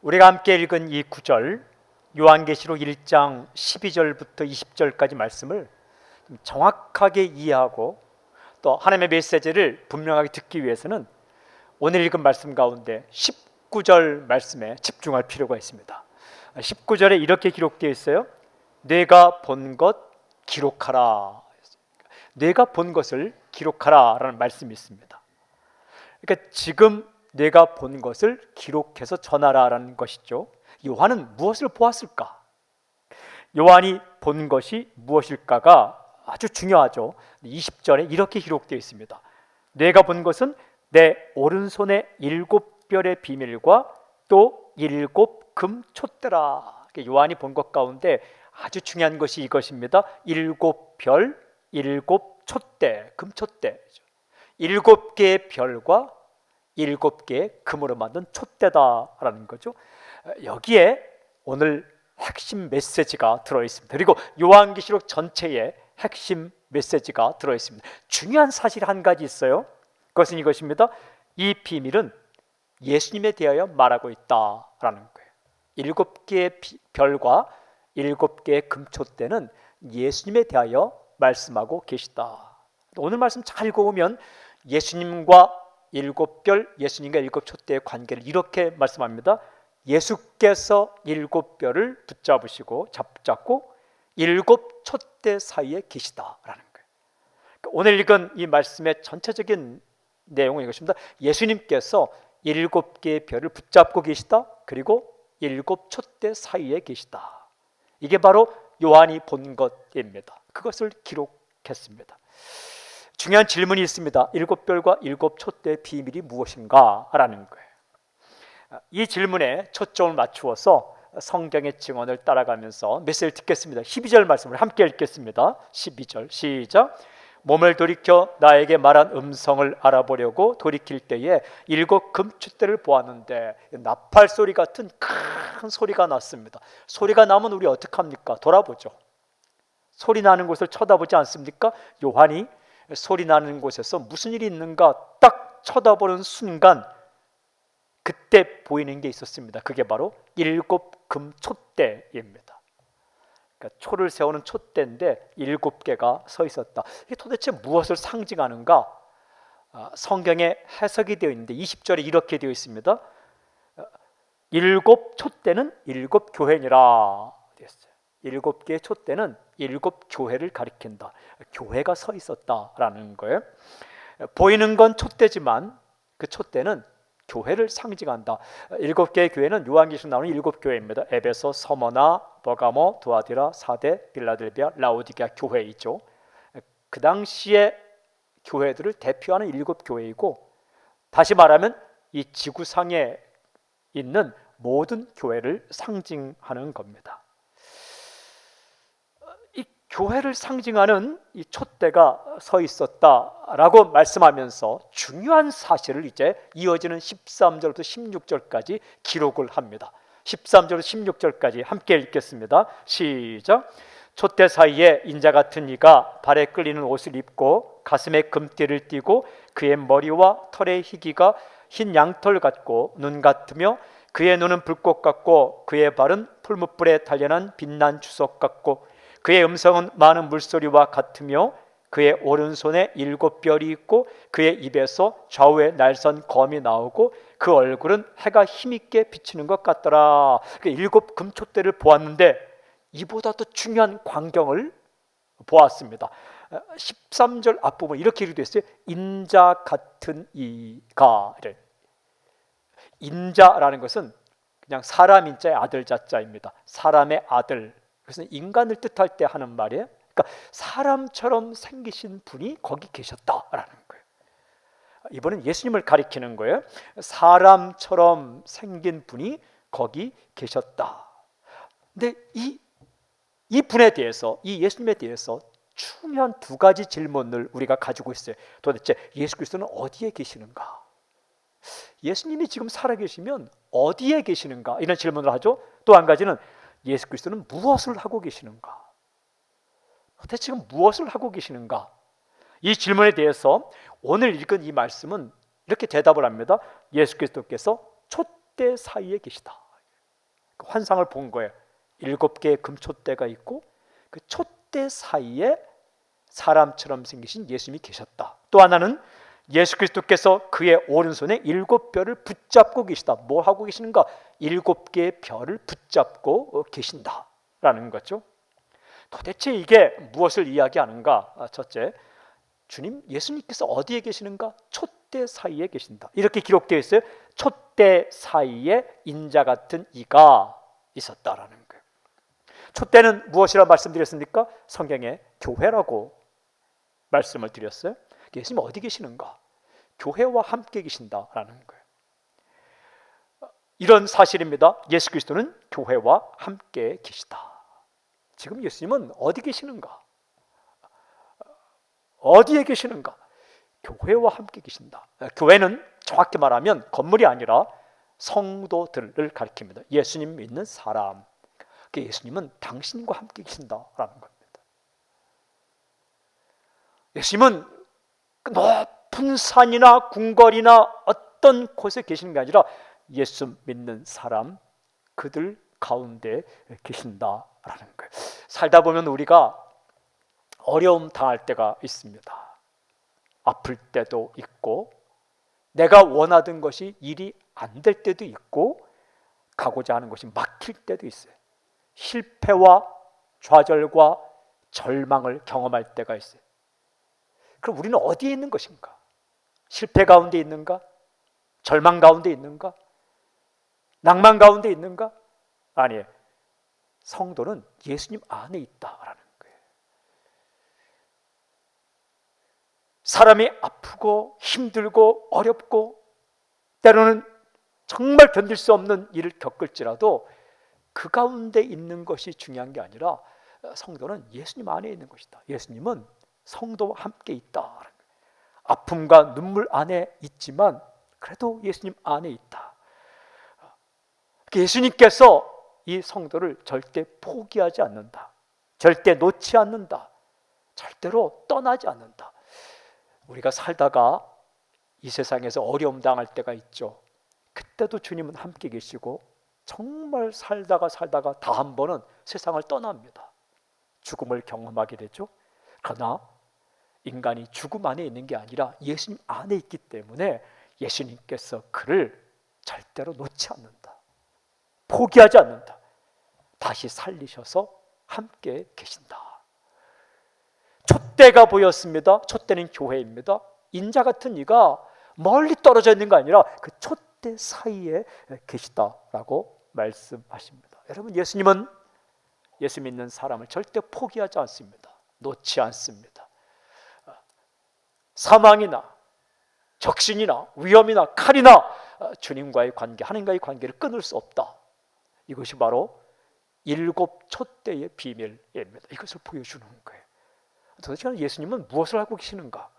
우리가 함께 읽은 이 구절, 요한계시록 1장 12절부터 20절까지 말씀을 정확하게 이해하고 또 하나님의 메시지를 분명하게 듣기 위해서는 오늘 읽은 말씀 가운데 19절 말씀에 집중할 필요가 있습니다. 19절에 이렇게 기록되어 있어요. 내가 본 것 기록하라. 내가 본 것을 기록하라 라는 말씀이 있습니다. 그러니까 지금 내가 본 것을 기록해서 전하라 라는 것이죠. 요한은 무엇을 보았을까? 요한이 본 것이 무엇일까가 아주 중요하죠. 20절에 이렇게 기록되어 있습니다. 내가 본 것은 내 오른손의 7별의 비밀과 또 7 금촛대라. 요한이 본 것 가운데 아주 중요한 것이 이것입니다. 7별, 7 촛대, 금촛대. 7개의 별과 7개의 금으로 만든 촛대다라는 거죠. 여기에 오늘 핵심 메시지가 들어있습니다. 그리고 요한계시록 전체에 핵심 메시지가 들어있습니다. 중요한 사실 한 가지 있어요. 그것은 이것입니다. 이 비밀은 예수님에 대하여 말하고 있다라는 거예요. 7개의 별과 7개의 금촛대는 예수님에 대하여 말씀하고 계시다. 오늘 말씀 잘 읽어보면 예수님과 7별, 예수님과 7촛대의 관계를 이렇게 말씀합니다. 예수께서 7별을 붙잡으시고 잡고 7촛대 사이에 계시다라는 거예요. 오늘 읽은 이 말씀의 전체적인 내용은 이것입니다. 예수님께서 7개의 별을 붙잡고 계시다. 그리고 7촛대 사이에 계시다. 이게 바로 요한이 본 것입니다. 그것을 기록했습니다. 중요한 질문이 있습니다. 7별과 7촛대의 비밀이 무엇인가? 라는 거예요. 이 질문에 초점을 맞추어서 성경의 증언을 따라가면서 메시지를 듣겠습니다. 12절 말씀을 함께 읽겠습니다. 12절 시작. 몸을 돌이켜 나에게 말한 음성을 알아보려고 돌이킬 때에 7 금촛대를 보았는데 나팔 소리 같은 큰 소리가 났습니다. 소리가 나면 우리 어떡합니까? 돌아보죠. 소리 나는 곳을 쳐다보지 않습니까? 요한이 소리 나는 곳에서 무슨 일이 있는가 딱 쳐다보는 순간 그때 보이는 게 있었습니다. 그게 바로 7 금촛대입니다. 그러니까 초를 세우는 촛대인데 7개가 서 있었다. 이게 도대체 무엇을 상징하는가? 성경에 해석이 되어 있는데 20절에 이렇게 되어 있습니다. 7 촛대는 7 교회니라 되었어요. 7개의 촛대는 7 교회를 가리킨다. 교회가 서 있었다라는 거예요. 보이는 건 촛대지만 그 촛대는 교회를 상징한다. 7개의 교회는 요한계시록 나오는 7교회입니다. 에베소, 서머나, 버가모, 두아디라, 사대, 빌라델비아, 라오디게아 교회이죠. 그 당시에 교회들을 대표하는 7교회이고 다시 말하면 이 지구상에 있는 모든 교회를 상징하는 겁니다. 이 교회를 상징하는 이 촛대가 서 있었다라고 말씀하면서 중요한 사실을 이제 이어지는 13절부터 16절까지 기록을 합니다. 13절부터 16절까지 함께 읽겠습니다. 시작. 촛대 사이에 인자 같은 이가 발에 끌리는 옷을 입고 가슴에 금띠를 띠고 그의 머리와 털의 희기가 흰 양털 같고 눈 같으며 그의 눈은 불꽃 같고 그의 발은 풀무불에 단련한 빛난 주석 같고 그의 음성은 많은 물소리와 같으며 그의 오른손에 7별이 있고 그의 입에서 좌우에 날선 검이 나오고 그 얼굴은 해가 힘있게 비치는 것 같더라. 7 금촛대를 보았는데 이보다 더 중요한 광경을 보았습니다. 13절 앞부분 이렇게 기록되어 있어요. 인자 같은 이가. 인자라는 것은 그냥 사람 인자의 아들 자자입니다. 사람의 아들. 그래서 인간을 뜻할 때 하는 말이에요. 그러니까 사람처럼 생기신 분이 거기 계셨다라는 거예요. 이번엔 예수님을 가리키는 거예요. 사람처럼 생긴 분이 거기 계셨다. 근데 이 분에 대해서, 이 예수님에 대해서 중요한 2가지 질문을 우리가 가지고 있어요. 도대체 예수 그리스도는 어디에 계시는가? 예수님이 지금 살아계시면 어디에 계시는가? 이런 질문을 하죠. 또 한 가지는 예수 그리스도는 무엇을 하고 계시는가? 도대체 지금 무엇을 하고 계시는가? 이 질문에 대해서 오늘 읽은 이 말씀은 이렇게 대답을 합니다. 예수 그리스도께서 촛대 사이에 계시다. 그 환상을 본 거예요. 7개의 금촛대가 있고 그 촛대 사이에 사람처럼 생기신 예수님이 계셨다. 또 하나는 예수 그리스도께서 그의 오른손에 7별을 붙잡고 계시다. 뭐 하고 계시는가? 7개의 별을 붙잡고 계신다라는 거죠. 도대체 이게 무엇을 이야기하는가? 첫째, 주님 예수님께서 어디에 계시는가? 촛대 사이에 계신다. 이렇게 기록되어 있어요. 촛대 사이에 인자 같은 이가 있었다라는 거예요. 촛대는 무엇이라 말씀드렸습니까? 성경에 교회라고 말씀을 드렸어요. 예수님 어디 계시는가? 교회와 함께 계신다라는 거예요. 이런 사실입니다. 예수 그리스도는 교회와 함께 계시다. 지금 예수님은 어디 계시는가? 어디에 계시는가? 교회와 함께 계신다. 교회는 정확히 말하면 건물이 아니라 성도들을 가리킵니다. 예수님 믿는 사람. 예수님은 당신과 함께 계신다라는 겁니다. 예수님은 높은 산이나 궁궐이나 어떤 곳에 계시는 게 아니라 예수 믿는 사람, 그들 가운데 계신다라는 거예요. 살다 보면 우리가 어려움 당할 때가 있습니다. 아플 때도 있고, 내가 원하던 것이 일이 안 될 때도 있고, 가고자 하는 것이 막힐 때도 있어요. 실패와 좌절과 절망을 경험할 때가 있어요. 그럼 우리는 어디에 있는 것인가? 실패 가운데 있는가? 절망 가운데 있는가? 낭만 가운데 있는가? 아니에요. 성도는 예수님 안에 있다라는 거예요. 사람이 아프고 힘들고 어렵고 때로는 정말 견딜 수 없는 일을 겪을지라도 그 가운데 있는 것이 중요한 게 아니라 성도는 예수님 안에 있는 것이다. 예수님은 성도와 함께 있다. 아픔과 눈물 안에 있지만 그래도 예수님 안에 있다. 예수님께서 이 성도를 절대 포기하지 않는다. 절대 놓지 않는다. 절대로 떠나지 않는다. 우리가 살다가 이 세상에서 어려움 당할 때가 있죠. 그때도 주님은 함께 계시고 정말 살다가 다 한 번은 세상을 떠납니다. 죽음을 경험하게 되죠. 그러나 인간이 죽음 안에 있는 게 아니라 예수님 안에 있기 때문에 예수님께서 그를 절대로 놓지 않는다. 포기하지 않는다. 다시 살리셔서 함께 계신다. 촛대가 보였습니다. 촛대는 교회입니다. 인자 같은 이가 멀리 떨어져 있는 거 아니라 그 촛대 사이에 계시다라고 말씀하십니다. 여러분, 예수님은 예수 믿는 사람을 절대 포기하지 않습니다. 놓지 않습니다. 사망이나 적신이나 위험이나 칼이나 주님과의 관계, 하나님과의 관계를 끊을 수 없다. 이것이 바로 7 촛대의 비밀입니다. 이것을 보여주는 거예요. 도대체 예수님은 무엇을 하고 계시는가?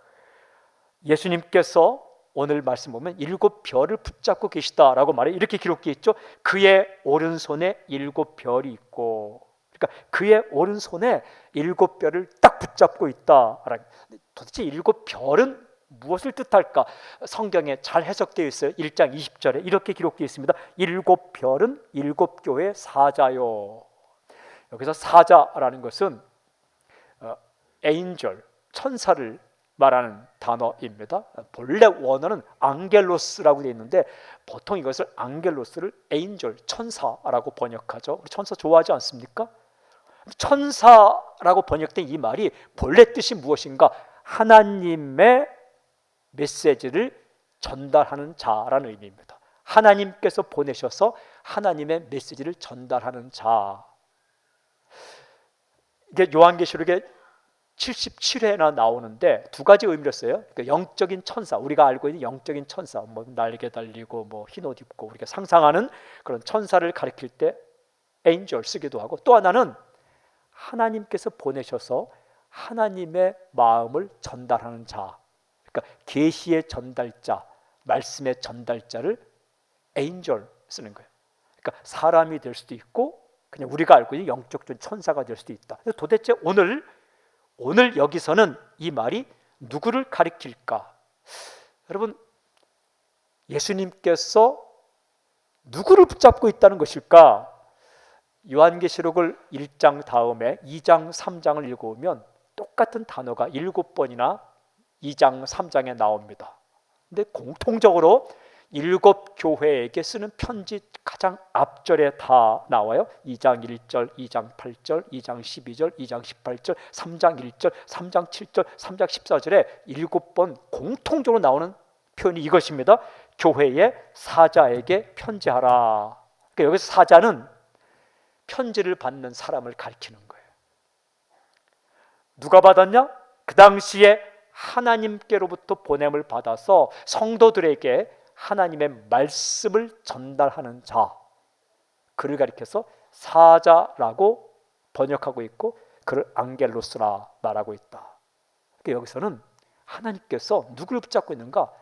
예수님께서 오늘 말씀 보면 7별을 붙잡고 계시다라고 말해 이렇게 기록되어 있죠. 그의 오른손에 7별이 있고, 그러니까 그의 오른손에 7별을 딱 붙잡고 있다. 도대체 7별은 무엇을 뜻할까? 성경에 잘 해석되어 있어요. 1장 20절에 이렇게 기록되어 있습니다. 7별은 7교회 사자요. 여기서 사자라는 것은 에인절, 천사를 말하는 단어입니다. 본래 원어는 앙겔로스라고 되어 있는데 보통 이것을 앙겔로스를 에인절, 천사라고 번역하죠. 우리 천사 좋아하지 않습니까? 천사라고 번역된 이 말이 본래 뜻이 무엇인가? 하나님의 메시지를 전달하는 자라는 의미입니다. 하나님께서 보내셔서 하나님의 메시지를 전달하는 자. 이게 요한계시록에 77회나 나오는데 두 가지 의미를 써요. 그러니까 영적인 천사, 우리가 알고 있는 영적인 천사, 뭐 날개 달리고 뭐 흰 옷 입고 우리가 상상하는 그런 천사를 가리킬 때 angel 쓰기도 하고, 또 하나는 하나님께서 보내셔서 하나님의 마음을 전달하는 자, 그러니까 계시의 전달자, 말씀의 전달자를 angel 쓰는 거예요. 그러니까 사람이 될 수도 있고 그냥 우리가 알고 있는 영적인 천사가 될 수도 있다. 그래서 도대체 오늘 여기서는 이 말이 누구를 가리킬까? 여러분, 예수님께서 누구를 붙잡고 있다는 것일까? 요한계시록을 1장 다음에 2장, 3장을 읽어보면 똑같은 단어가 7번이나 2장, 3장에 나옵니다. 근데 공통적으로 7 교회에게 쓰는 편지 가장 앞절에 다 나와요. 2장 1절, 2장 8절, 2장 12절, 2장 18절, 3장 1절, 3장 7절, 3장 14절에 7번 공통적으로 나오는 표현이 이것입니다. 교회의 사자에게 편지하라. 그러니까 여기서 사자는 편지를 받는 사람을 가리키는 거예요. 누가 받았냐? 그 당시에 하나님께로부터 보냄을 받아서 성도들에게 하나님의 말씀을 전달하는 자, 그를 가리켜서 사자라고 번역하고 있고 그를 앙겔로스라 말하고 있다. 그러니까 여기서는 하나님께서 누구를 붙잡고 있는가?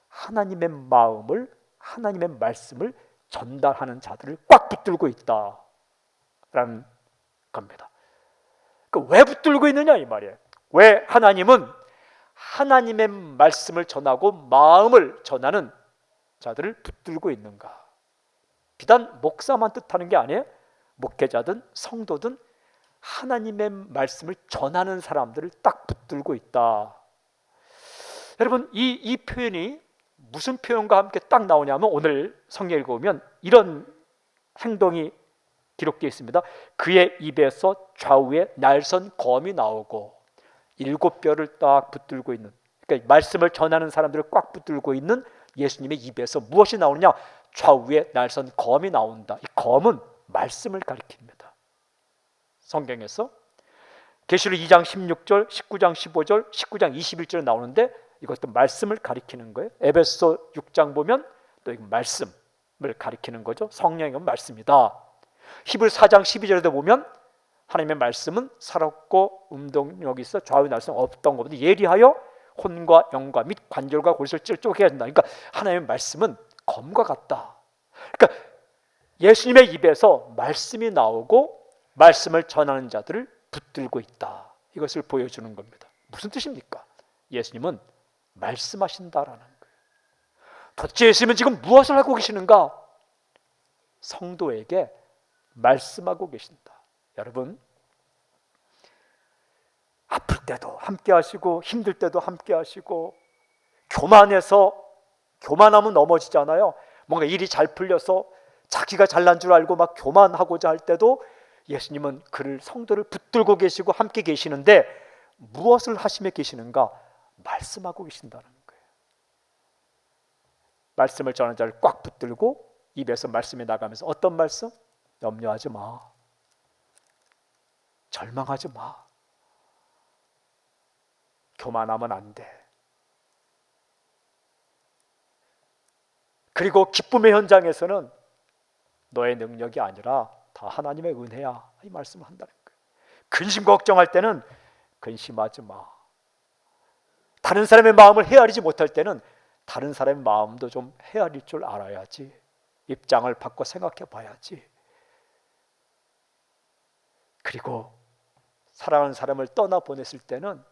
하나님의 마음을, 하나님의 말씀을 전달하는 자들을 꽉 붙들고 있다라는 겁니다. 그러니까 왜 붙들고 있느냐 이 말이에요. 왜 하나님은 하나님의 말씀을 전하고 마음을 전하는 자들을 붙들고 있는가? 비단 목사만 뜻하는 게 아니에요. 목회자든 성도든 하나님의 말씀을 전하는 사람들을 딱 붙들고 있다. 여러분 이 표현이 무슨 표현과 함께 딱 나오냐면 오늘 성경 읽어보면 이런 행동이 기록되어 있습니다. 그의 입에서 좌우에 날선 검이 나오고 7뼈를 딱 붙들고 있는, 그러니까 말씀을 전하는 사람들을 꽉 붙들고 있는 예수님의 입에서 무엇이 나오느냐? 좌우에 날선 검이 나온다. 이 검은 말씀을 가리킵니다. 성경에서 계시록 2장 16절, 19장 15절, 19장 21절에 나오는데 이것도 말씀을 가리키는 거예요. 에베소 6장 보면 또 이 말씀을 가리키는 거죠. 성령의 말씀이다. 히브리 4장 12절에도 보면 하나님의 말씀은 살았고 운동력이 있어 좌우 날선 없던 것보다 예리하여 혼과 영과 및 관절과 골수를 찔쪼게 한다. 그러니까 하나님의 말씀은 검과 같다. 그러니까 예수님의 입에서 말씀이 나오고 말씀을 전하는 자들을 붙들고 있다. 이것을 보여주는 겁니다. 무슨 뜻입니까? 예수님은 말씀하신다라는 거예요. 도대체 예수님은 지금 무엇을 하고 계시는가? 성도에게 말씀하고 계신다. 여러분, 아플 때도 함께 하시고 힘들 때도 함께 하시고 교만하면 넘어지잖아요. 뭔가 일이 잘 풀려서 자기가 잘난 줄 알고 막 교만하고자 할 때도 예수님은 그를 성도를 붙들고 계시고 함께 계시는데 무엇을 하시며 계시는가? 말씀하고 계신다는 거예요. 말씀을 전하는 자를 꽉 붙들고 입에서 말씀이 나가면서 어떤 말씀? 염려하지 마. 절망하지 마. 교만하면 안 돼. 그리고 기쁨의 현장에서는 너의 능력이 아니라 다 하나님의 은혜야. 이 말씀을 한다는 거예요. 근심 걱정할 때는 근심하지 마. 다른 사람의 마음을 헤아리지 못할 때는 다른 사람의 마음도 좀 헤아릴 줄 알아야지. 입장을 바꿔 생각해 봐야지. 그리고 사랑하는 사람을 떠나보냈을 때는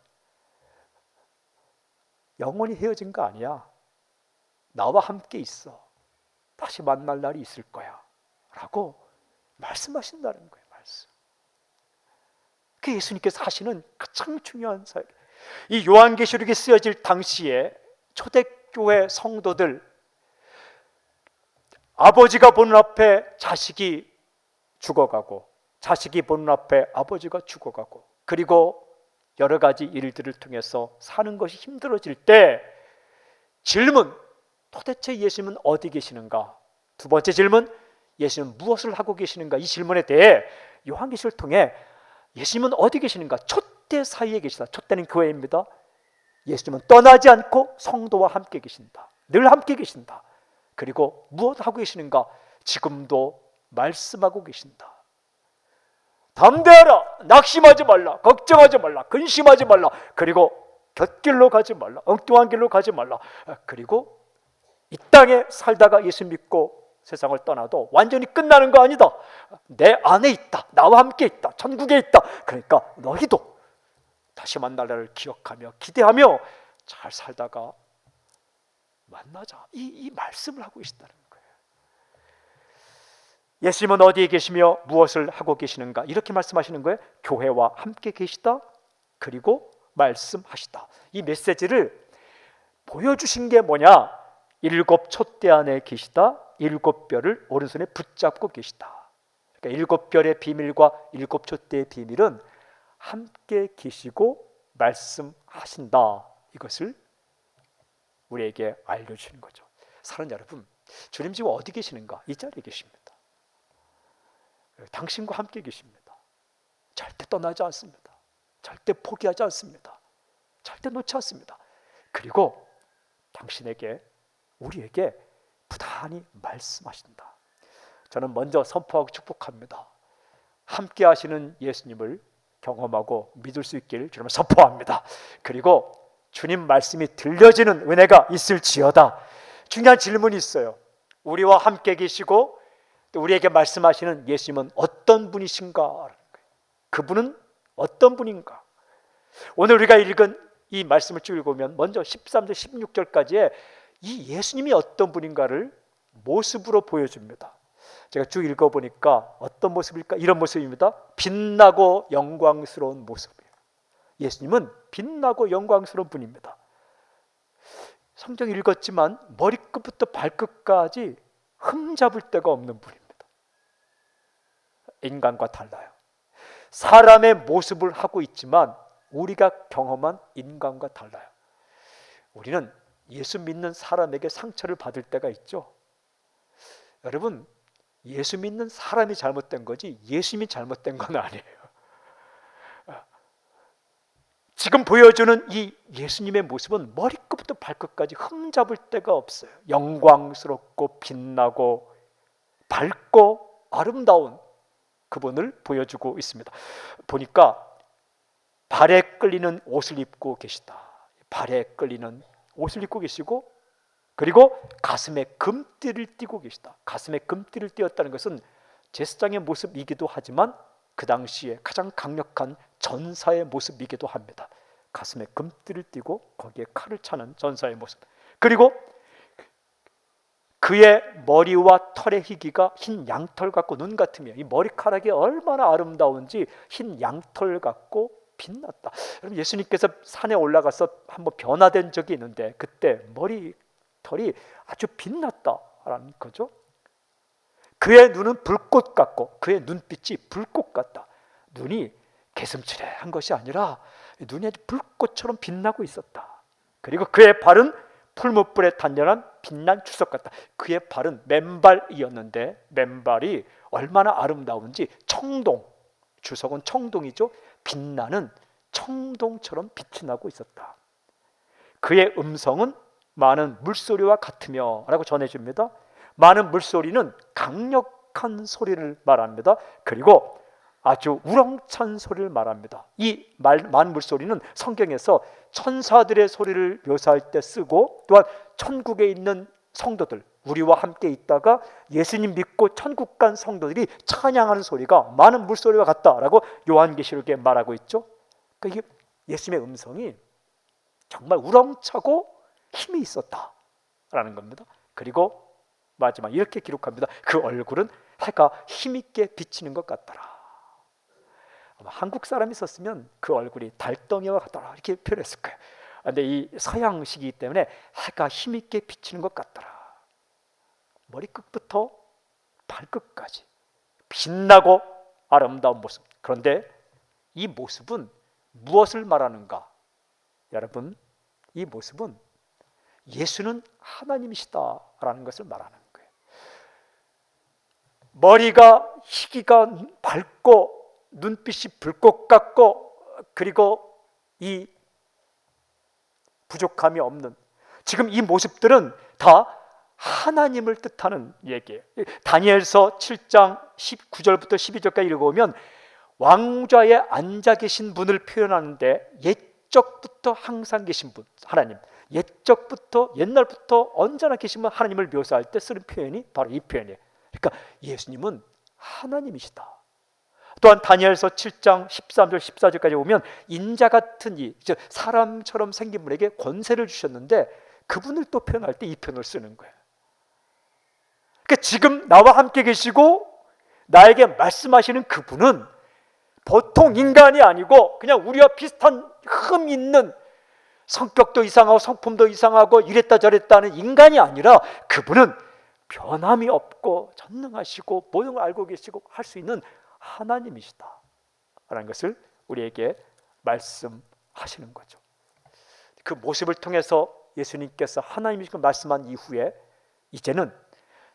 영원히 헤어진 거 아니야. 나와 함께 있어. 다시 만날 날이 있을 거야. 라고 말씀하신다는 거예요. 말씀. 그 예수님께서 하시는 가장 중요한 사역. 이 요한계시록이 쓰여질 당시에 초대교회 성도들, 아버지가 보는 앞에 자식이 죽어가고 자식이 보는 앞에 아버지가 죽어가고 그리고 여러 가지 일들을 통해서 사는 것이 힘들어질 때 질문, 도대체 예수님은 어디 계시는가? 두 번째 질문, 예수님은 무엇을 하고 계시는가? 이 질문에 대해 요한계시록을 통해 예수님은 어디 계시는가? 촛대 사이에 계시다. 촛대는 교회입니다. 예수님은 떠나지 않고 성도와 함께 계신다. 늘 함께 계신다. 그리고 무엇 하고 계시는가? 지금도 말씀하고 계신다. 담대하라. 낙심하지 말라. 걱정하지 말라. 근심하지 말라. 그리고 곁길로 가지 말라. 엉뚱한 길로 가지 말라. 그리고 이 땅에 살다가 예수 믿고 세상을 떠나도 완전히 끝나는 거 아니다. 내 안에 있다. 나와 함께 있다. 천국에 있다. 그러니까 너희도 다시 만날 날을 기억하며 기대하며 잘 살다가 만나자. 이 말씀을 하고 계신다는 거예요. 예수님은 어디에 계시며 무엇을 하고 계시는가? 이렇게 말씀하시는 거예요. 교회와 함께 계시다, 그리고 말씀하시다. 이 메시지를 보여주신 게 뭐냐? 일곱 촛대 안에 계시다, 일곱 별을 오른손에 붙잡고 계시다. 그러니까 일곱 별의 비밀과 일곱 촛대의 비밀은 함께 계시고 말씀하신다, 이것을 우리에게 알려주시는 거죠. 사랑하는 여러분, 주님 지금 어디 계시는가? 이 자리에 계십니다. 당신과 함께 계십니다. 절대 떠나지 않습니다. 절대 포기하지 않습니다. 절대 놓지 않습니다. 그리고 당신에게, 우리에게 부단히 말씀하신다. 저는 먼저 선포하고 축복합니다. 함께 하시는 예수님을 경험하고 믿을 수 있기를 주님을 선포합니다. 그리고 주님 말씀이 들려지는 은혜가 있을지어다. 중요한 질문이 있어요. 우리와 함께 계시고 또 우리에게 말씀하시는 예수님은 어떤 분이신가? 그분은 어떤 분인가? 오늘 우리가 읽은 이 말씀을 쭉 읽으면 먼저 13절 16절까지의 이 예수님이 어떤 분인가를 모습으로 보여줍니다. 제가 쭉 읽어보니까 어떤 모습일까? 이런 모습입니다. 빛나고 영광스러운 모습이에요. 예수님은 빛나고 영광스러운 분입니다. 성경 읽었지만 머리끝부터 발끝까지 흠잡을 데가 없는 분입니다. 인간과 달라요. 사람의 모습을 하고 있지만 우리가 경험한 인간과 달라요. 우리는 예수 믿는 사람에게 상처를 받을 때가 있죠. 여러분, 예수 믿는 사람이 잘못된 거지 예수님이 잘못된 건 아니에요. 지금 보여주는 이 예수님의 모습은 머리끝부터 발끝까지 흠잡을 데가 없어요. 영광스럽고 빛나고 밝고 아름다운 그분을 보여주고 있습니다. 보니까 발에 끌리는 옷을 입고 계시다. 발에 끌리는 옷을 입고 계시고, 그리고 가슴에 금띠를 띠고 계시다. 가슴에 금띠를 띠었다는 것은 제사장의 모습이기도 하지만 그 당시에 가장 강력한 전사의 모습이기도 합니다. 가슴에 금띠를 띠고 거기에 칼을 차는 전사의 모습. 그리고 그의 머리와 털의 희기가 흰 양털 같고 눈 같으며, 이 머리카락이 얼마나 아름다운지 흰 양털 같고 빛났다. 여러분, 예수님께서 산에 올라가서 한번 변화된 적이 있는데 그때 머리털이 아주 빛났다라는 거죠. 그의 눈은 불꽃 같고 그의 눈빛이 불꽃 같다. 눈이 개슴츠레한 것이 아니라 눈이 불꽃처럼 빛나고 있었다. 그리고 그의 발은 풀무불에 단련한 빛난 주석 같다. 그의 발은 맨발이었는데 맨발이 얼마나 아름다운지 청동, 주석은 청동이죠. 빛나는 청동처럼 빛이 나고 있었다. 그의 음성은 많은 물소리와 같으며 라고 전해줍니다. 많은 물소리는 강력한 소리를 말합니다. 그리고 아주 우렁찬 소리를 말합니다. 이 많은 물소리는 성경에서 천사들의 소리를 묘사할 때 쓰고, 또한 천국에 있는 성도들, 우리와 함께 있다가 예수님 믿고 천국 간 성도들이 찬양하는 소리가 많은 물소리와 같다라고 요한계시록에 말하고 있죠. 그러니까 이게 예수님의 음성이 정말 우렁차고 힘이 있었다라는 겁니다. 그리고 마지막 이렇게 기록합니다. 그 얼굴은 해가 힘있게 비치는 것 같더라. 한국 사람이 썼으면 그 얼굴이 달덩이와 같더라 이렇게 표현했을 거예요. 그런데 이 서양식이기 때문에 해가 힘있게 비치는 것 같더라. 머리끝부터 발끝까지 빛나고 아름다운 모습. 그런데 이 모습은 무엇을 말하는가? 여러분, 이 모습은 예수는 하나님이시다라는 것을 말하는 거예요. 머리가 희기가 밝고 눈빛이 불꽃 같고, 그리고 이 부족함이 없는, 지금 이 모습들은 다 하나님을 뜻하는 얘기예요. 다니엘서 7장 19절부터 12절까지 읽어보면 왕좌에 앉아 계신 분을 표현하는데 옛적부터 항상 계신 분, 하나님, 옛적부터 옛날부터 언제나 계신 분, 하나님을 묘사할 때 쓰는 표현이 바로 이 표현이에요. 그러니까 예수님은 하나님이시다. 또한 다니엘서 7장 13절 14절까지 보면 인자 같은 이, 즉 사람처럼 생긴 분에게 권세를 주셨는데 그분을 또 표현할 때 이 표현을 쓰는 거예요. 그러니까 지금 나와 함께 계시고 나에게 말씀하시는 그분은 보통 인간이 아니고 그냥 우리와 비슷한 흠 있는, 성격도 이상하고 성품도 이상하고 이랬다 저랬다 하는 인간이 아니라 그분은 변함이 없고 전능하시고 모든 걸 알고 계시고 할 수 있는 하나님이시다 라는 것을 우리에게 말씀하시는 거죠. 그 모습을 통해서 예수님께서 하나님이시고 말씀한 이후에 이제는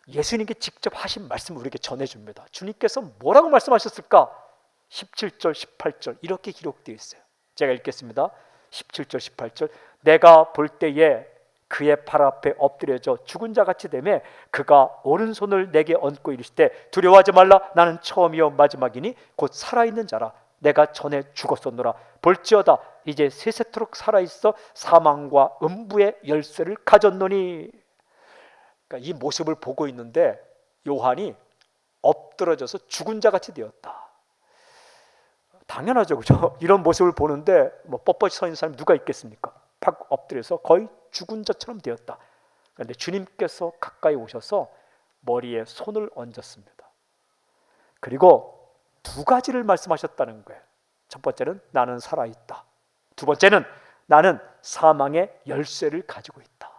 예수님께 직접 하신 말씀을 우리에게 전해줍니다. 주님께서 뭐라고 말씀하셨을까? 17절 18절 이렇게 기록되어 있어요. 제가 읽겠습니다. 17절 18절 내가 볼 때에 그의 발 앞에 엎드려져 죽은 자같이 되매 그가 오른손을 내게 얹고 이르시되 두려워하지 말라 나는 처음이요 마지막이니 곧 살아있는 자라 내가 전에 죽었었노라 볼지어다 이제 세세토록 살아있어 사망과 음부의 열쇠를 가졌노니. 그러니까 이 모습을 보고 있는데 요한이 엎드러져서 죽은 자같이 되었다. 당연하죠, 그죠? 이런 모습을 보는데 뭐 뻣뻣이 서 있는 사람이 누가 있겠습니까? 팍 엎드려서 거의 죽은 자처럼 되었다. 그런데 주님께서 가까이 오셔서 머리에 손을 얹었습니다. 그리고 두 가지를 말씀하셨다는 거예요. 첫 번째는 나는 살아있다. 두 번째는 나는 사망의 열쇠를 가지고 있다.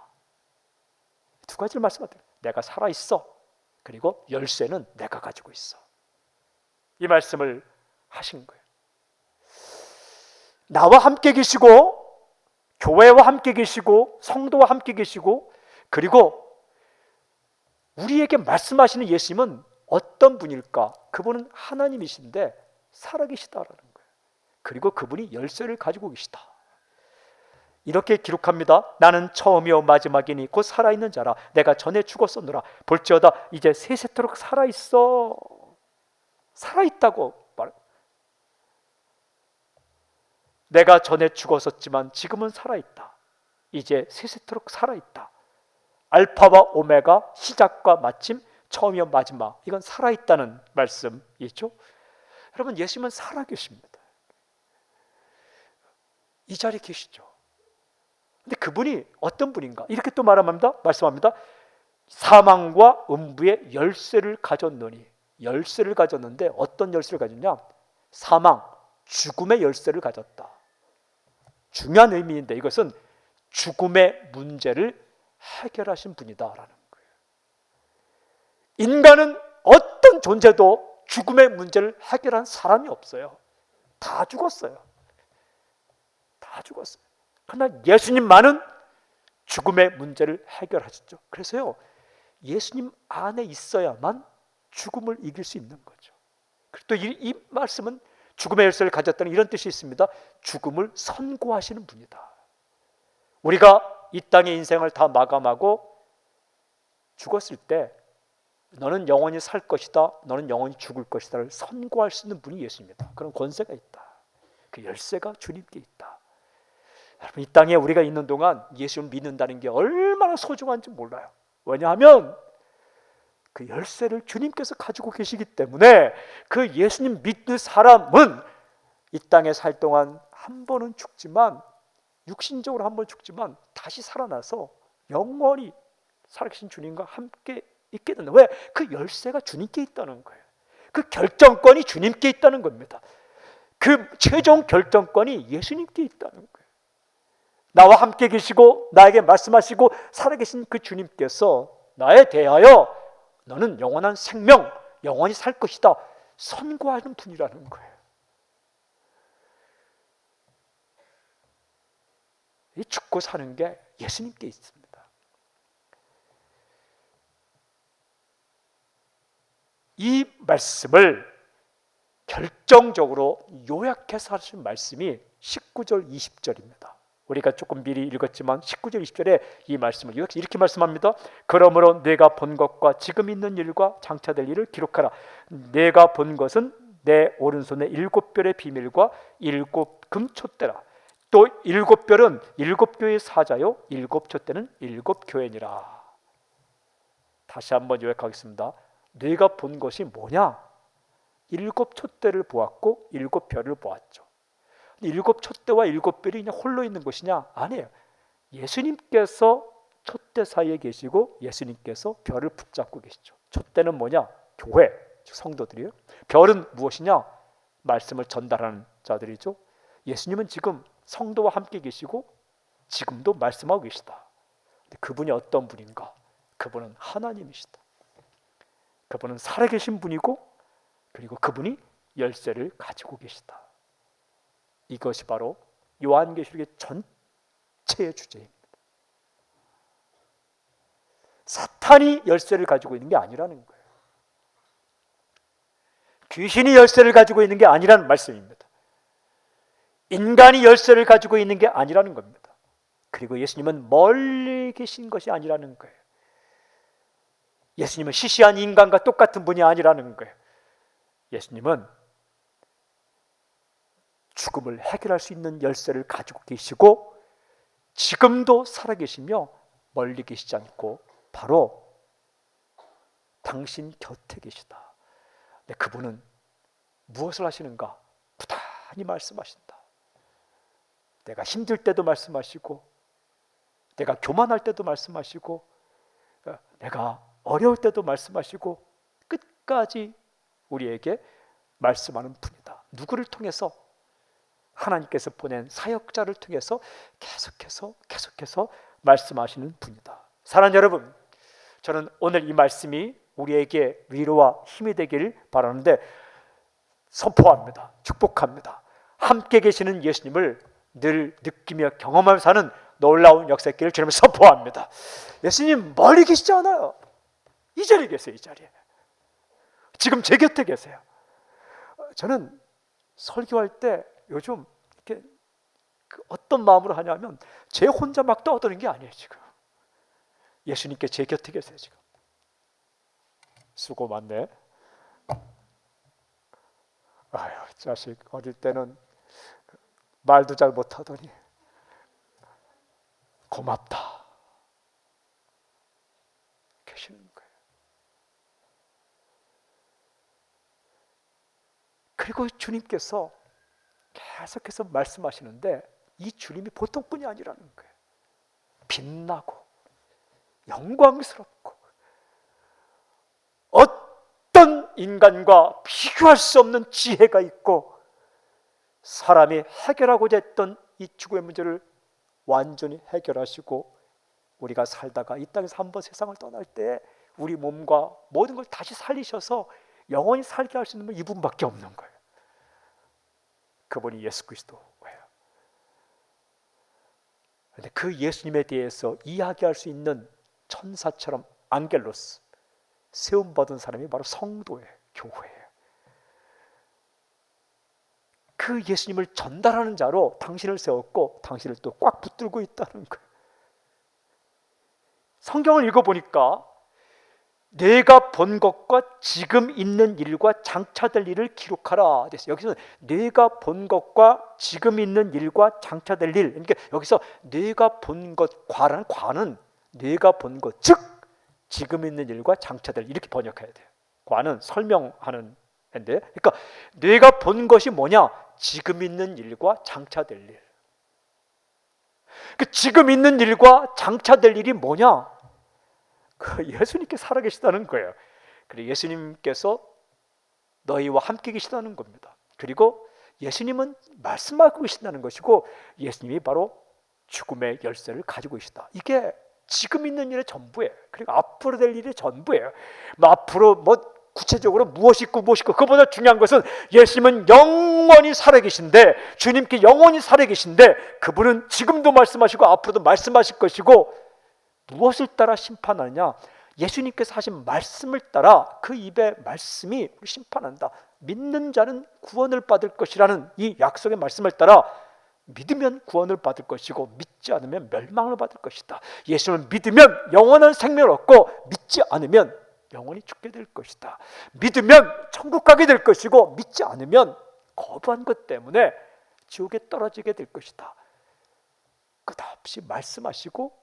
두 가지를 말씀하셨다. 내가 살아있어. 그리고 열쇠는 내가 가지고 있어. 이 말씀을 하신 거예요. 나와 함께 계시고 교회와 함께 계시고 성도와 함께 계시고 그리고 우리에게 말씀하시는 예수님은 어떤 분일까? 그분은 하나님이신데 살아계시다라는 거예요. 그리고 그분이 열쇠를 가지고 계시다. 이렇게 기록합니다. 나는 처음이요 마지막이니 곧 살아있는 자라 내가 전에 죽었었노라 볼지어다 이제 세세토록 살아있어. 살아있다고 말. 내가 전에 죽었었지만 지금은 살아있다. 이제 세세토록 살아있다. 알파와 오메가 시작과 마침 처음이요 마지막 이건 살아있다는 말씀이죠. 여러분 예수님은 살아계십니다. 이 자리에 계시죠. 근데 그분이 어떤 분인가? 이렇게 또 말씀합니다. 사망과 음부의 열쇠를 가졌노니. 열쇠를 가졌는데 어떤 열쇠를 가졌냐? 사망, 죽음의 열쇠를 가졌다. 중요한 의미인데 이것은 죽음의 문제를 해결하신 분이다라는 거예요. 인간은 어떤 존재도 죽음의 문제를 해결한 사람이 없어요. 다 죽었어요. 다 죽었어요. 그러나 예수님만은 죽음의 문제를 해결하셨죠. 그래서요, 예수님 안에 있어야만 죽음을 이길 수 있는 거죠. 그리고 또 이 말씀은 죽음의 열쇠를 가졌다는 이런 뜻이 있습니다. 죽음을 선고하시는 분이다. 우리가 이 땅의 인생을 다 마감하고 죽었을 때 너는 영원히 살 것이다, 너는 영원히 죽을 것이다를 선고할 수 있는 분이 예수입니다. 그런 권세가 있다. 그 열쇠가 주님께 있다. 여러분, 이 땅에 우리가 있는 동안 예수를 믿는다는 게 얼마나 소중한지 몰라요. 왜냐하면 그 열쇠를 주님께서 가지고 계시기 때문에 그 예수님 믿는 사람은 이 땅에 살 동안 한 번은 죽지만, 육신적으로 한 번 죽지만 다시 살아나서 영원히 살아계신 주님과 함께 있게 된다. 왜? 그 열쇠가 주님께 있다는 거예요. 그 결정권이 주님께 있다는 겁니다. 그 최종 결정권이 예수님께 있다는 거예요. 나와 함께 계시고 나에게 말씀하시고 살아계신 그 주님께서 나에 대하여 너는 영원한 생명, 영원히 살 것이다 선고하는 분이라는 거예요. 이 죽고 사는 게 예수님께 있습니다. 이 말씀을 결정적으로 요약해서 하신 말씀이 19절 20절입니다. 우리가 조금 미리 읽었지만 19절 20절에 이 말씀을 이렇게 말씀합니다. 그러므로 내가 본 것과 지금 있는 일과 장차될 일을 기록하라. 내가 본 것은 내 오른손에 7별의 비밀과 7 금촛대라. 또 7별은 7교회의 사자요 7 촛대는 7 교회니라. 다시 한번 요약하겠습니다. 내가 본 것이 뭐냐? 7 촛대를 보았고 7 별을 보았죠. 7 촛대와 7 별이 그냥 홀로 있는 것이냐? 아니에요. 예수님께서 촛대 사이에 계시고 예수님께서 별을 붙잡고 계시죠. 촛대는 뭐냐? 교회, 성도들이요. 별은 무엇이냐? 말씀을 전달하는 자들이죠. 예수님은 지금 성도와 함께 계시고 지금도 말씀하고 계시다. 그분이 어떤 분인가? 그분은 하나님이시다. 그분은 살아계신 분이고 그리고 그분이 열쇠를 가지고 계시다. 이것이 바로 요한계시록의 전체의 주제입니다. 사탄이 열쇠를 가지고 있는 게 아니라는 거예요. 귀신이 열쇠를 가지고 있는 게 아니라는 말씀입니다. 인간이 열쇠를 가지고 있는 게 아니라는 겁니다. 그리고 예수님은 멀리 계신 것이 아니라는 거예요. 예수님은 시시한 인간과 똑같은 분이 아니라는 거예요. 예수님은 죽음을 해결할 수 있는 열쇠를 가지고 계시고 지금도 살아계시며 멀리 계시지 않고 바로 당신 곁에 계시다. 근데 그분은 무엇을 하시는가? 부단히 말씀하신다. 내가 힘들 때도 말씀하시고 내가 교만할 때도 말씀하시고 내가 어려울 때도 말씀하시고 끝까지 우리에게 말씀하는 분이다. 누구를 통해서? 하나님께서 보낸 사역자를 통해서 계속해서 말씀하시는 분이다. 사랑하는 여러분, 저는 오늘 이 말씀이 우리에게 위로와 힘이 되기를 바라는데 선포합니다. 축복합니다. 함께 계시는 예수님을 늘 느끼며 경험하며 사는 놀라운 역사기를 주님을 선포합니다. 예수님 멀리 계시지 않아요. 이 자리에 계세요. 이 자리에. 지금 제 곁에 계세요. 저는 설교할 때 요즘 이렇게 어떤 마음으로 하냐면 제 혼자 막 떠드는 게 아니에요. 지금 예수님께 제 곁에 계세요. 지금 수고 많네. 아유, 자식 어릴 때는 말도 잘 못하더니 고맙다 계시는 거예요. 그리고 주님께서 계속해서 말씀하시는데 이 주님이 보통 분이 아니라는 거예요. 빛나고 영광스럽고 어떤 인간과 비교할 수 없는 지혜가 있고 사람이 해결하고자 했던 이 죽음의 문제를 완전히 해결하시고 우리가 살다가 이 땅에서 한번 세상을 떠날 때 우리 몸과 모든 걸 다시 살리셔서 영원히 살게 할 수 있는 분 이분밖에 없는 거예요. 그분이 예수 그리스도예요. 그런데 그 예수님에 대해서 이야기할 수 있는 천사처럼 앙겔로스 세움받은 사람이 바로 성도예요. 교회예요. 그 예수님을 전달하는 자로 당신을 세웠고 당신을 또 꽉 붙들고 있다는 거예요. 성경을 읽어보니까 내가 본 것과 지금 있는 일과 장차될 일을 기록하라 됐어요. 여기서 내가 본 것과 지금 있는 일과 장차될 일, 그러니까 여기서 내가 본 것과라는 과는 내가 본 것, 즉 지금 있는 일과 장차될 일 이렇게 번역해야 돼요. 과는 설명하는 인데, 그러니까 내가 본 것이 뭐냐? 지금 있는 일과 장차될 일. 그 지금 있는 일과 장차될 일이 뭐냐? 그 예수님께 살아계시다는 거예요. 그리고 예수님께서 너희와 함께 계시다는 겁니다. 그리고 예수님은 말씀하고 계신다는 것이고 예수님이 바로 죽음의 열쇠를 가지고 계시다. 이게 지금 있는 일의 전부예요. 그리고 앞으로 될 일의 전부예요. 앞으로 구체적으로 무엇이 있고 그보다 중요한 것은 예수님은 영원히 살아계신데 주님께 영원히 살아계신데 그분은 지금도 말씀하시고 앞으로도 말씀하실 것이고 무엇을 따라 심판하느냐? 예수님께서 하신 말씀을 따라 그 입의 말씀이 심판한다. 믿는 자는 구원을 받을 것이라는 이 약속의 말씀을 따라 믿으면 구원을 받을 것이고 믿지 않으면 멸망을 받을 것이다. 예수님을 믿으면 영원한 생명을 얻고 믿지 않으면 영원히 죽게 될 것이다. 믿으면 천국 가게 될 것이고 믿지 않으면 거부한 것 때문에 지옥에 떨어지게 될 것이다. 끝없이 말씀하시고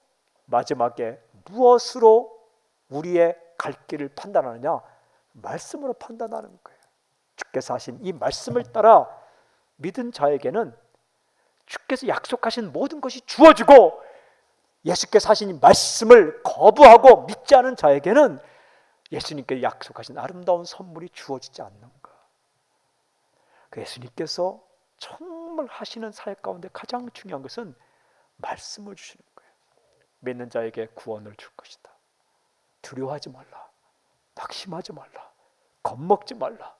마지막에 무엇으로 우리의 갈 길을 판단하느냐? 말씀으로 판단하는 거예요. 주께서 하신 이 말씀을 따라 믿은 자에게는 주께서 약속하신 모든 것이 주어지고 예수께서 하신 이 말씀을 거부하고 믿지 않은 자에게는 예수님께 약속하신 아름다운 선물이 주어지지 않는가? 그 예수님께서 정말 하시는 사역 가운데 가장 중요한 것은 말씀을 주시는 거예요. 믿는 자에게 구원을 줄 것이다. 두려워하지 말라. 낙심하지 말라. 겁먹지 말라.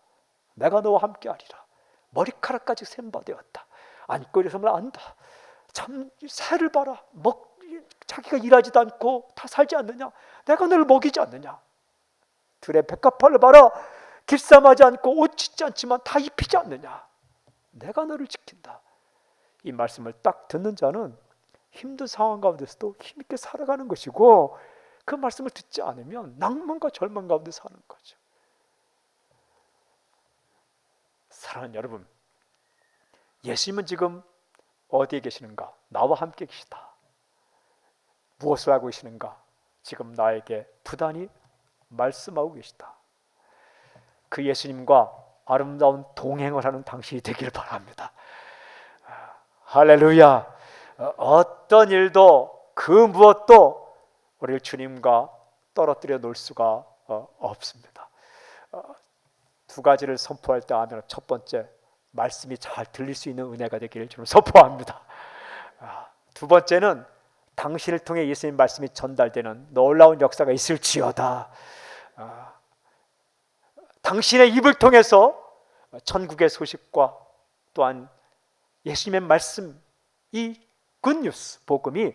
내가 너와 함께 하리라. 머리카락까지 셈바 되었다. 안고 일어서면 안다. 참 새를 봐라. 자기가 일하지도 않고 다 살지 않느냐? 내가 너를 먹이지 않느냐? 들의 백합화를 봐라. 길쌈하지 않고 옷 찢지 않지만 다 입히지 않느냐? 내가 너를 지킨다. 이 말씀을 딱 듣는 자는 힘든 상황 가운데서도 힘있게 살아가는 것이고, 그 말씀을 듣지 않으면 낭만과 절망 가운데 사는 거죠. 사랑하는 여러분, 예수님은 지금 어디에 계시는가? 나와 함께 계시다. 무엇을 하고 계시는가? 지금 나에게 부단히 말씀하고 계시다. 그 예수님과 아름다운 동행을 하는 당신이 되기를 바랍니다. 할렐루야. 어떤 일도 그 무엇도 우리 주님과 떨어뜨려 놓을 수가 없습니다. 두 가지를 선포할 때 하면, 첫 번째, 말씀이 잘 들릴 수 있는 은혜가 되기를 저는 선포합니다. 두 번째는 당신을 통해 예수님 말씀이 전달되는 놀라운 역사가 있을지어다. 당신의 입을 통해서 천국의 소식과 또한 예수님의 말씀, 이 굿뉴스, 복음이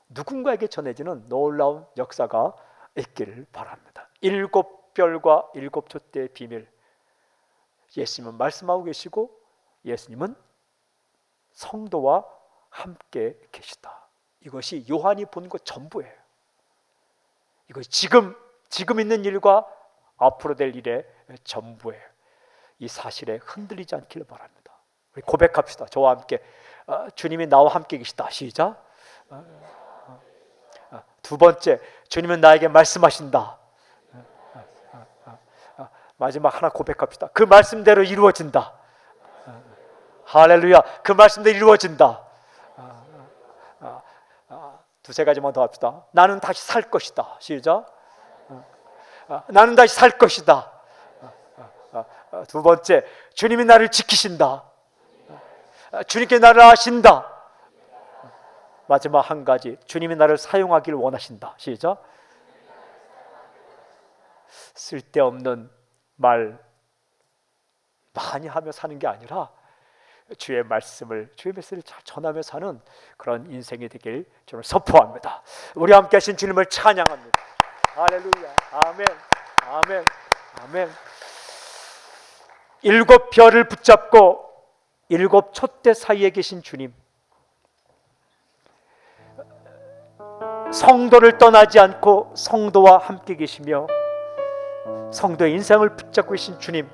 누군가에게 전해지는 놀라운 역사가 있기를 바랍니다. 7별과 7촛대의 비밀, 예수님은 말씀하고 계시고 예수님은 성도와 함께 계시다. 이것이 요한이 본 것 전부예요. 이것이 지금 있는 일과 앞으로 될 일의 전부예요. 이 사실에 흔들리지 않기를 바랍니다. 우리 고백합시다. 저와 함께. 주님이 나와 함께 계시다. 시작. 두 번째, 주님은 나에게 말씀하신다. 마지막 하나 고백합시다. 그 말씀대로 이루어진다. 할렐루야. 그 말씀대로 이루어진다. 두세 가지만 더 합시다. 나는 다시 살 것이다. 시작. 나는 다시 살 것이다. 두 번째, 주님이 나를 지키신다. 주님께 나를 아신다. 마지막 한 가지, 주님이 나를 사용하기를 원하신다. 시작. 쓸데없는 말 많이 하며 사는 게 아니라 주의 말씀을 잘 전하며 사는 그런 인생이 되길 저는 선포합니다. 우리 함께 하신 주님을 찬양합니다. 할렐루야. 아멘. 아멘. 아멘. 7별을 붙잡고 7촛대 사이에 계신 주님, 성도를 떠나지 않고 성도와 함께 계시며 성도의 인생을 붙잡고 계신 주님,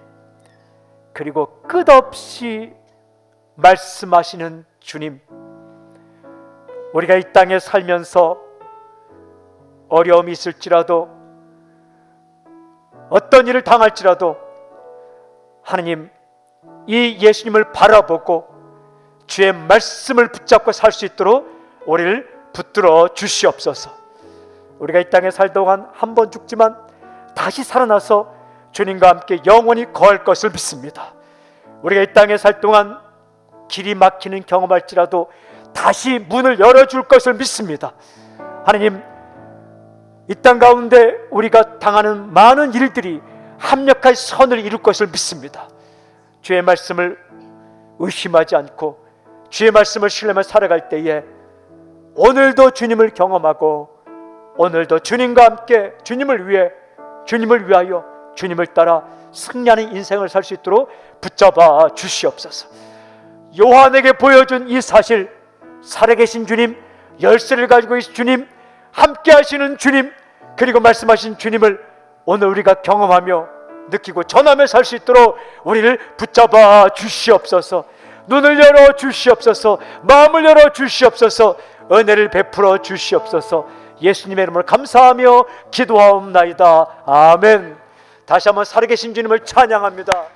그리고 끝없이 말씀하시는 주님, 우리가 이 땅에 살면서 어려움이 있을지라도, 어떤 일을 당할지라도 하나님, 이 예수님을 바라보고 주의 말씀을 붙잡고 살 수 있도록 우리를 붙들어 주시옵소서. 우리가 이 땅에 살 동안 한 번 죽지만 다시 살아나서 주님과 함께 영원히 거할 것을 믿습니다. 우리가 이 땅에 살 동안 길이 막히는 경험할지라도 다시 문을 열어줄 것을 믿습니다. 하나님, 이 땅 가운데 우리가 당하는 많은 일들이 합력할 선을 이룰 것을 믿습니다. 주의 말씀을 의심하지 않고 주의 말씀을 신뢰하며 살아갈 때에 오늘도 주님을 경험하고 오늘도 주님과 함께 주님을 위해, 주님을 위하여, 주님을 따라 승리하는 인생을 살 수 있도록 붙잡아 주시옵소서. 요한에게 보여준 이 사실, 살아계신 주님, 열쇠를 가지고 계신 주님, 함께 하시는 주님, 그리고 말씀하신 주님을 오늘 우리가 경험하며 느끼고 전하며 살 수 있도록 우리를 붙잡아 주시옵소서. 눈을 열어 주시옵소서. 마음을 열어 주시옵소서. 은혜를 베풀어 주시옵소서. 예수님의 이름으로 감사하며 기도하옵나이다. 아멘. 다시 한번 살아계신 주님을 찬양합니다.